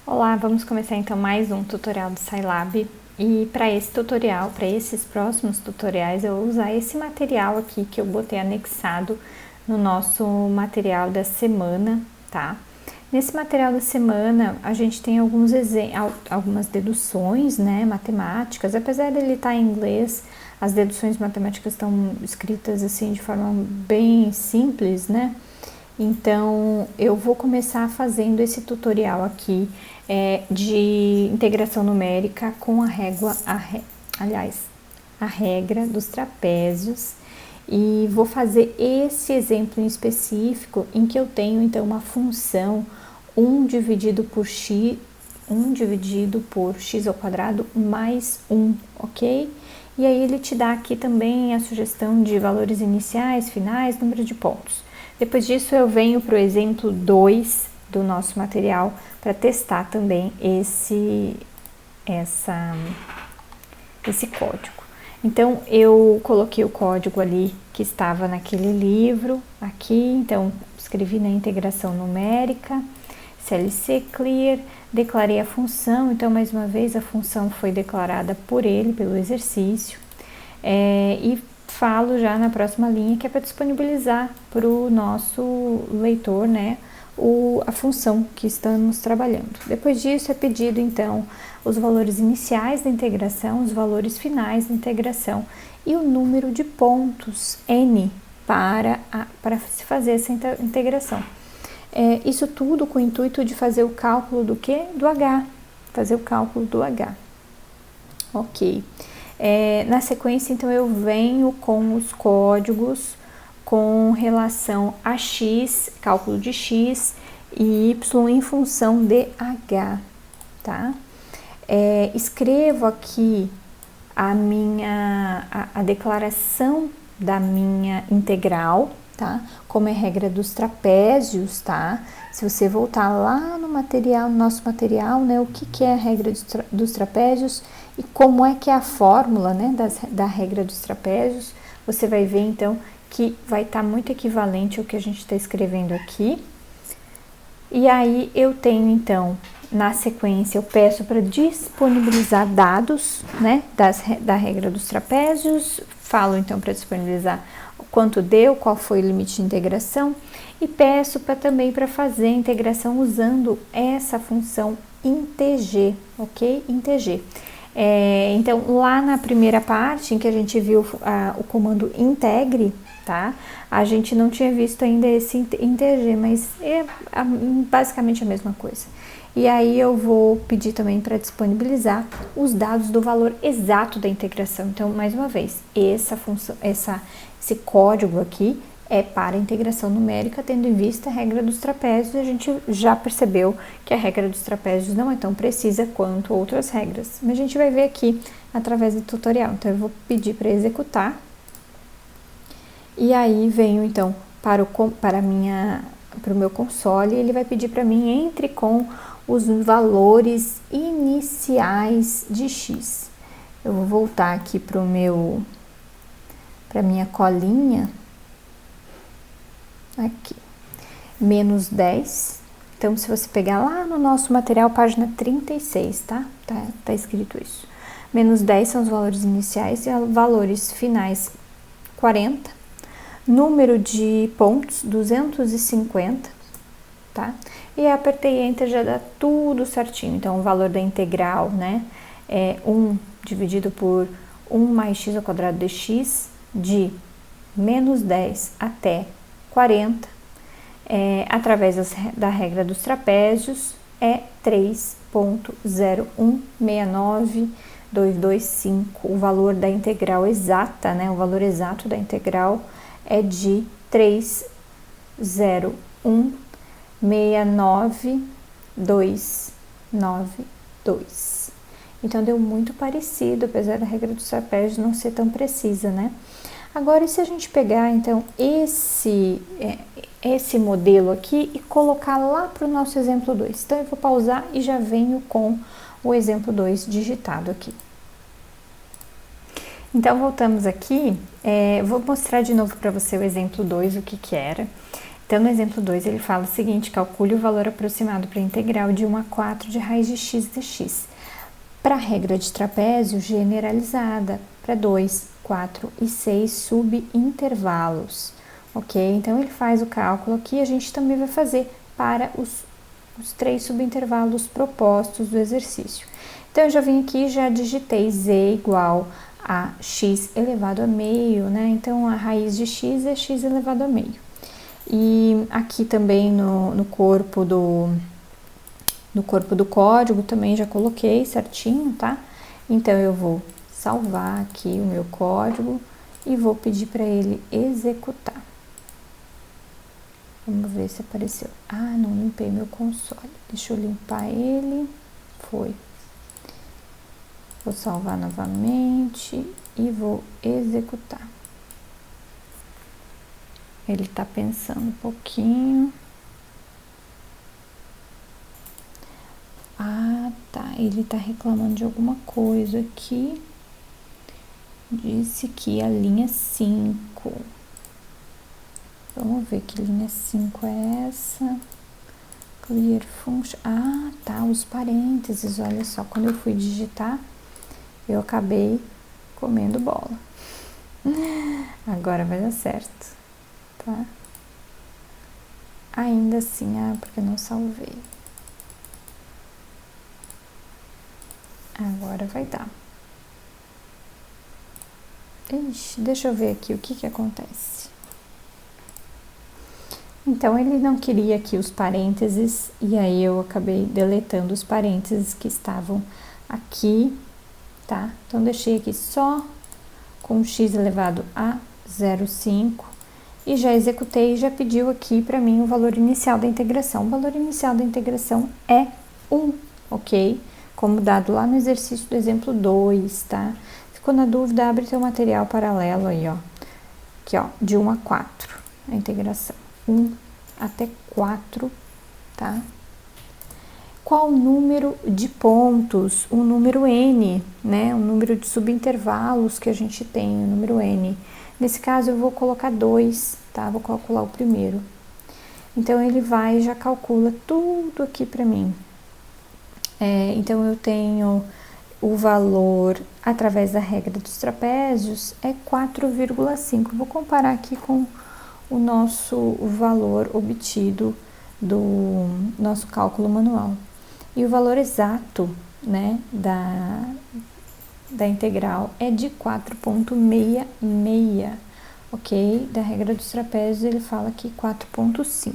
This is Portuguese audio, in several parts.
Olá, vamos começar então mais um tutorial do Scilab. E para esse tutorial, para esses próximos tutoriais, eu vou usar esse material aqui que eu botei anexado no nosso material da semana, tá? Nesse material da semana, a gente tem algumas deduções, né, matemáticas. Apesar dele estar em inglês, as deduções matemáticas estão escritas assim de forma bem simples, né? Então, eu vou começar fazendo esse tutorial aqui de integração numérica com a regra dos trapézios, e vou fazer esse exemplo em específico em que eu tenho então uma função 1 dividido por x ao quadrado mais 1, ok? E aí ele te dá aqui também a sugestão de valores iniciais, finais, número de pontos. Depois disso eu venho para o exemplo 2 do nosso material para testar também esse código. Então eu coloquei o código ali que estava naquele livro aqui, então escrevi na integração numérica, CLC clear, declarei a função, então mais uma vez a função foi declarada por ele, pelo exercício, e falo já na próxima linha que é para disponibilizar para o nosso leitor, né, a função que estamos trabalhando. Depois disso é pedido então os valores iniciais da integração, os valores finais da integração e o número de pontos n para se fazer essa integração. Isso tudo com o intuito de fazer o cálculo do que? Do h, fazer o cálculo do h. Ok. Na sequência, então, eu venho com os códigos com relação a x, cálculo de x e y em função de h, tá? Escrevo aqui a declaração da minha integral, tá? Como é regra dos trapézios, tá? Se você voltar lá no nosso material, né? O que é a regra dos trapézios e como é que é a fórmula, né? Da regra dos trapézios, você vai ver então que vai estar muito equivalente ao que a gente está escrevendo aqui. E aí eu tenho então, na sequência, eu peço para disponibilizar dados, né, da regra dos trapézios, falo então para disponibilizar quanto deu, qual foi o limite de integração, e peço também para fazer a integração usando essa função INTG, ok? INTG. Então, lá na primeira parte, em que a gente viu o comando integre, tá? A gente não tinha visto ainda esse INTG, mas é basicamente a mesma coisa. E aí eu vou pedir também para disponibilizar os dados do valor exato da integração. Então, mais uma vez, esse código aqui é para integração numérica, tendo em vista a regra dos trapézios. A gente já percebeu que a regra dos trapézios não é tão precisa quanto outras regras, mas a gente vai ver aqui através do tutorial. Então, eu vou pedir para executar. E aí venho então para o meu console, ele vai pedir para mim entre com os valores iniciais de x. Eu vou voltar aqui para minha colinha, aqui, menos 10. Então, se você pegar lá no nosso material, página 36, tá? Tá escrito isso. Menos 10 são os valores iniciais e valores finais 40. Número de pontos 250, tá? E apertei Enter, já dá tudo certinho. Então, o valor da integral, né, é 1 dividido por 1 mais x ao quadrado de x, de menos 10 até 40, através da regra dos trapézios, é 3.0169225. O valor da integral exata, né, o valor exato da integral é de 3.0169292. Então, deu muito parecido, apesar da regra dos trapézios não ser tão precisa, né? Agora, e se a gente pegar, então, esse modelo aqui e colocar lá para o nosso exemplo 2? Então, eu vou pausar e já venho com o exemplo 2 digitado aqui. Então, voltamos aqui, vou mostrar de novo para você o exemplo 2, o que era. Então, no exemplo 2, ele fala o seguinte: calcule o valor aproximado para a integral de 1 a 4 de raiz de x dx. Para a regra de trapézio generalizada, para 2, 4 e 6 subintervalos, ok? Então, ele faz o cálculo aqui, a gente também vai fazer para os 3 subintervalos propostos do exercício. Então, eu já vim aqui e já digitei z igual a x elevado a meio, né? Então, a raiz de x é x elevado a meio. E aqui também no corpo do código também já coloquei certinho, tá? Então, eu vou salvar aqui o meu código e vou pedir para ele executar. Vamos ver se apareceu. Ah, não limpei meu console. Deixa eu limpar ele. Foi. Vou salvar novamente e vou executar. Ele tá pensando um pouquinho. Ah, tá. Ele tá reclamando de alguma coisa aqui. Disse que a linha 5. Vamos ver que linha 5 é essa. Clear function. Ah, tá. Os parênteses. Olha só. Quando eu fui digitar, eu acabei comendo bola. Agora vai dar certo, tá? Ainda assim, porque eu não salvei. Agora vai dar. Ixi, deixa eu ver aqui o que acontece. Então, ele não queria aqui os parênteses, e aí eu acabei deletando os parênteses que estavam aqui, tá? Então, deixei aqui só com x elevado a 0,5 e já executei e já pediu aqui para mim o valor inicial da integração. O valor inicial da integração é 1, ok? Como dado lá no exercício do exemplo 2, tá? Ficou na dúvida, abre teu material paralelo aí, ó. Aqui, ó, de 1 a 4, a integração. 1 até 4, tá? Qual o número de pontos? O número n, né? O número de subintervalos que a gente tem, o número n. Nesse caso, eu vou colocar 2, tá? Vou calcular o primeiro. Então, ele vai e já calcula tudo aqui para mim. Então, eu tenho o valor, através da regra dos trapézios, é 4,5. Vou comparar aqui com o nosso valor obtido do nosso cálculo manual. E o valor exato, né, da integral é de 4,66, ok? Da regra dos trapézios ele fala aqui 4,5.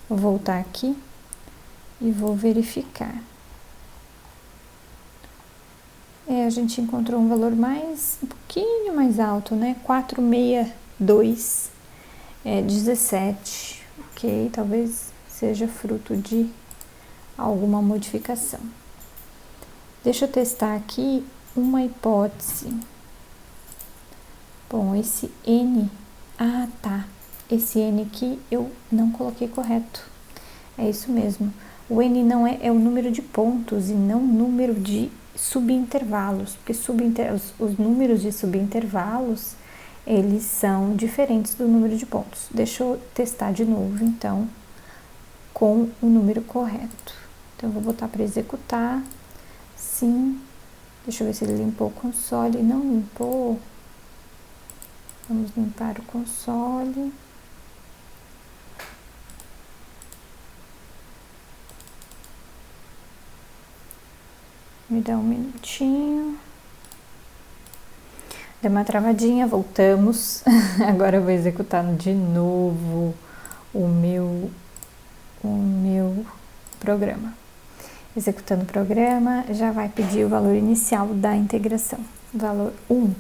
Vou voltar aqui e vou verificar. A gente encontrou um valor um pouquinho mais alto, né? 4,62, 17, ok? Talvez seja fruto de alguma modificação. Deixa eu testar aqui uma hipótese. Bom, esse n, tá, esse n aqui eu não coloquei correto. É isso mesmo. O n não é o número de pontos e não o número de subintervalos, porque os números de subintervalos, eles são diferentes do número de pontos. Deixa eu testar de novo, então, com o número correto. Então, eu vou botar para executar. Sim. Deixa eu ver se ele limpou o console. Não limpou. Vamos limpar o console. Me dá um minutinho. Deu uma travadinha, voltamos. Agora eu vou executar de novo o meu programa. Executando o programa, já vai pedir o valor inicial da integração. Valor 1.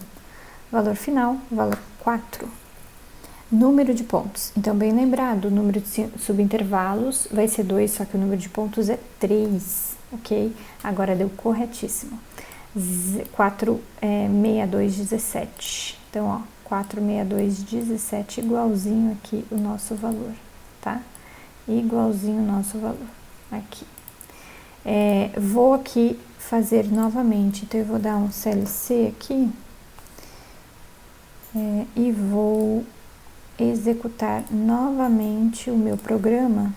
Valor final, valor 4. Número de pontos. Então, bem lembrado, o número de subintervalos vai ser 2, só que o número de pontos é 3, ok? Agora deu corretíssimo. 4,6217. Então, ó, 4,6217 igualzinho aqui o nosso valor, tá? Igualzinho o nosso valor aqui. Vou aqui fazer novamente, então eu vou dar um CLC aqui e vou executar novamente o meu programa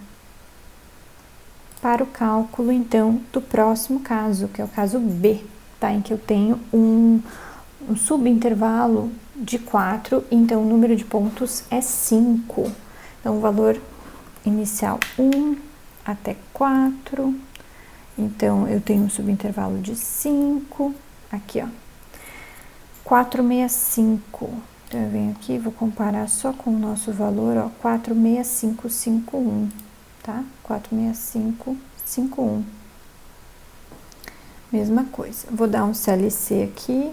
para o cálculo, então, do próximo caso, que é o caso B, tá? Em que eu tenho um subintervalo de 4, então o número de pontos é 5. Então, o valor inicial 1 até 4, então eu tenho um subintervalo de 5, aqui ó, 465. Então, eu venho aqui, vou comparar só com o nosso valor, ó, 46551, tá? 46551. Mesma coisa. Vou dar um CLC aqui,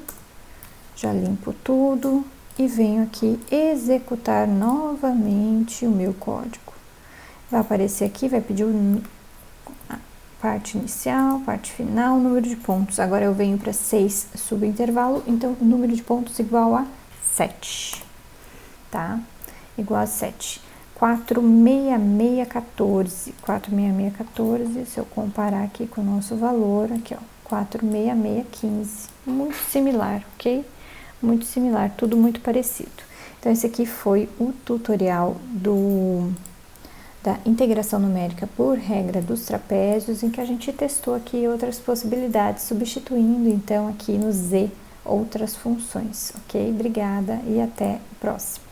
já limpo tudo e venho aqui executar novamente o meu código. Vai aparecer aqui, vai pedir a parte inicial, parte final, número de pontos. Agora eu venho para 6 subintervalo, então o número de pontos igual a 7, tá? Igual a 7. 46614. 46614, se eu comparar aqui com o nosso valor, aqui ó, 46615. Muito similar, ok? Muito similar, tudo muito parecido. Então, esse aqui foi o tutorial da integração numérica por regra dos trapézios, em que a gente testou aqui outras possibilidades, substituindo então aqui no Z outras funções, ok? Obrigada e até o próximo.